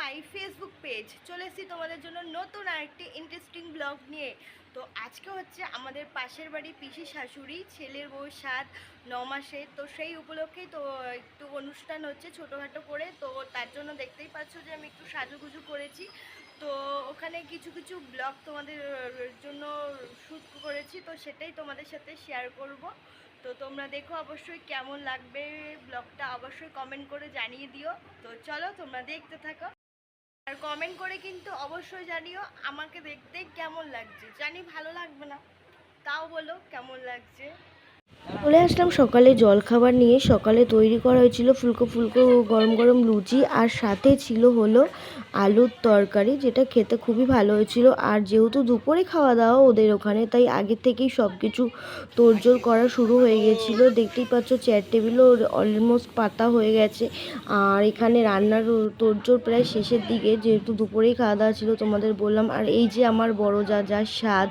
My Facebook page. চলে এসেছি তোমাদের জন্য নতুন আরেকটি ইন্টারেস্টিং ব্লগ নিয়ে। তো আজকে হচ্ছে আমাদের পাশের বাড়ি পিসি শাশুড়ি ছেলের বউ 7-9 মাসে। তো সেই উপলক্ষেই তো একটু অনুষ্ঠান হচ্ছে ছোটোখাটো করে। তো তার জন্য দেখতেই পাচ্ছ যে আমি একটু সাজুগুজু করেছি। তো ওখানে কিছু কিছু ব্লগ তোমাদের জন্য শ্যুট করেছি, তো সেটাই তোমাদের সাথে শেয়ার করব। তো তোমরা দেখো অবশ্যই কেমন লাগবে ব্লগটা, অবশ্যই কমেন্ট করে জানিয়ে দিও। তো চলো তোমরা দেখতে থাকো, আর কমেন্ট করে কিন্তু অবশ্যই জানিও আমাকে দেখতে কেমন লাগছে। জানি ভালো লাগবে না, তাও বলো কেমন লাগছে। চলে আসলাম সকালে জলখাবার নিয়ে। সকালে তৈরি করা হয়েছিল ফুলকো ফুলকো গরম গরম লুচি, আর সাথে ছিল হলো আলুর তরকারি, যেটা খেতে খুবই ভালো হয়েছিল। আর যেহেতু দুপুরে খাওয়া দাওয়া ওদের ওখানে, তাই আগে থেকেই সব কিছু তোড়জোড় করা শুরু হয়ে গেছিল। দেখতেই পাচ্ছ চেয়ার টেবিলও অলমোস্ট পাতা হয়ে গেছে। আর এখানে রান্নার তোড়জোড় প্রায় শেষের দিকে, যেহেতু দুপুরেই খাওয়া দাওয়া ছিল তোমাদের বললাম। আর এই যে আমার বড় যার স্বাদ,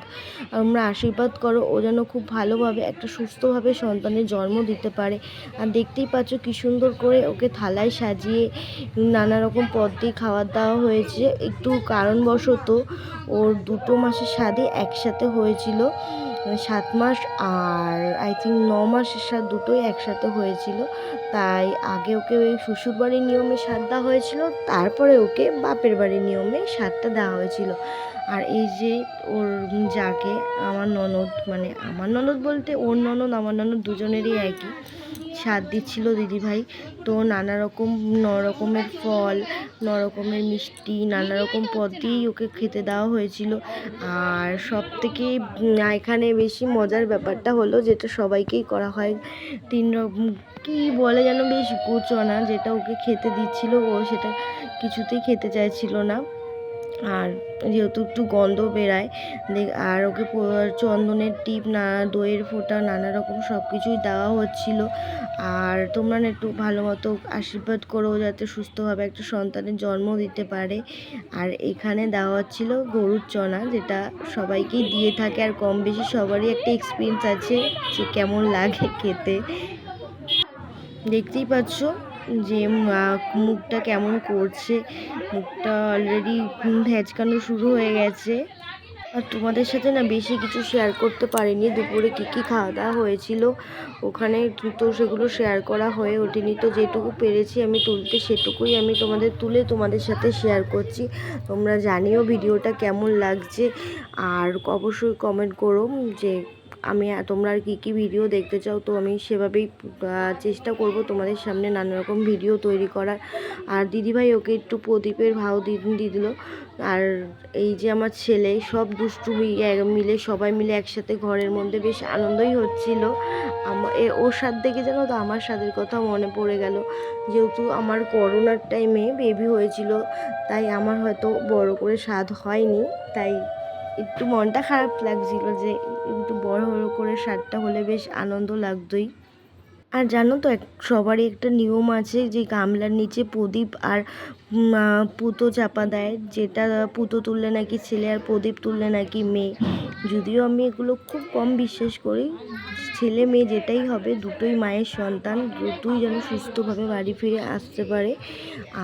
আমরা আশীর্বাদ করো ও যেন খুব ভালোভাবে একটা সুস্থভাবে সন্তানের জন্ম দিতে পারে। আর দেখতেই পাচ্ছ কি সুন্দর করে ওকে থালায় সাজিয়ে নানা রকম পদ দিয়ে খাবার দেওয়া হয়েছে। একটু কারণবশত ওর 2 মাসের স্বাদই একসাথে হয়েছিল, 7 মাস আর আই থিঙ্ক 9 মাসের স্বাদ দুটোই একসাথে হয়েছিল। তাই আগে ওকে ওই শ্বশুরবাড়ির নিয়মে স্বাদ দেওয়া হয়েছিল, তারপরে ওকে বাপের বাড়ির নিয়মে স্বাদটা দেওয়া হয়েছিল। আর এই যে ওর যাকে আমার ননদ, মানে আমার ননদ বলতে ওর ননদ আমার ননদ দুজনেরই একই, স্বাদ দিচ্ছিল দিদিভাই। তো নানা রকমের ফল, নানা রকমের মিষ্টি, নানা রকম পদ দিয়েই ওকে খেতে দেওয়া হয়েছিল। আর সব থেকে এখানে বেশি মজার ব্যাপারটা হলো, যেটা সবাইকেই করা হয়, 3 রকম কী বলে যেন, বেশ গোচনা, যেটা ওকে খেতে দিচ্ছিল, ও সেটা কিছুতেই খেতে চাইছিল না। আর যেহেতু একটু গন্ধ বেরায়, আর ওকে চন্দনের টিপ, দইয়ের ফোঁটা, নানা রকম সব কিছুই দেওয়া হচ্ছিল। আর তোমরা একটু ভালো মতো আশীর্বাদ করো যাতে সুস্থভাবে একটা সন্তানের জন্ম দিতে পারে। আর এখানে দেওয়া হচ্ছিল গরুর চনা, যেটা সবাইকেই দিয়ে থাকে, আর কম বেশি সবারই একটা এক্সপিরিয়েন্স আছে যে কেমন লাগে খেতে। দেখতেই পাচ্ছ যে মুখটা কেমন করছে, মুখটা অলরেডি ভ্যাচকানো শুরু হয়ে গেছে। আর তোমাদের সাথে না বেশি কিছু শেয়ার করতে পারিনি, দুপুরে কী খাওয়া দাওয়া হয়েছিল ওখানে, তো সেগুলো শেয়ার করা হয়ে ওঠেনি। তো যেটুকু পেরেছি আমি তুলতে, সেটুকুই আমি তোমাদের সাথে শেয়ার করছি। তোমরা জানিও ভিডিওটা কেমন লাগছে, আর অবশ্যই কমেন্ট করো যে তোমরা আর কী ভিডিও দেখতে চাও। তো আমি সেভাবেই চেষ্টা করব তোমাদের সামনে নানা রকম ভিডিও তৈরি করার। আর দিদিভাই ওকে একটু প্রদীপের ভাও দিয়ে দিল। আর এই যে আমার ছেলে, সব দুষ্টু মিলে সবাই মিলে একসাথে ঘরের মধ্যে বেশ আনন্দই হচ্ছিল। ওর স্বাদ দেখে যেন তো আমার স্বাদের কথা মনে পড়ে গেল। যেহেতু আমার করোনার টাইমে বেবি হয়েছিল, তাই আমার হয়তো বড় করে স্বাদ হয়নি, তাই একটু মনটা খারাপ লাগছিল যে একটু বড় করে স্বাদটা হলে বেশ আনন্দ লাগতোই। আর জানো তো সবারই একটা নিয়ম আছে যে গামলার নিচে প্রদীপ আর পুতো চাপা দেয়, যেটা পুতো তুললে নাকি ছেলে আর প্রদীপ তুললে নাকি মেয়ে। যদিও আমি এগুলো খুব কম বিশ্বাস করি, ছেলে মেয়ে যেটাই হবে দুটোই মায়ের সন্তান, দুটোই যেন সুস্থভাবে বাড়ি ফিরে আসতে পারে।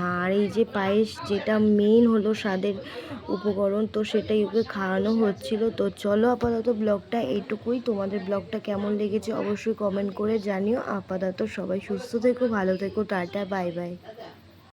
আর এই যে পায়েস, যেটা মেইন হলো স্বাদের উপকরণ, তো সেটাই ওকে খাওয়ানো হচ্ছিল। তো চলো আপাতত ব্লগটা এইটুকুই। তোমাদের ব্লগটা কেমন লেগেছে অবশ্যই কমেন্ট করে জানিও। আপাতত সবাই সুস্থ থেকো, ভালো থেকো, টাটা, বাই বাই।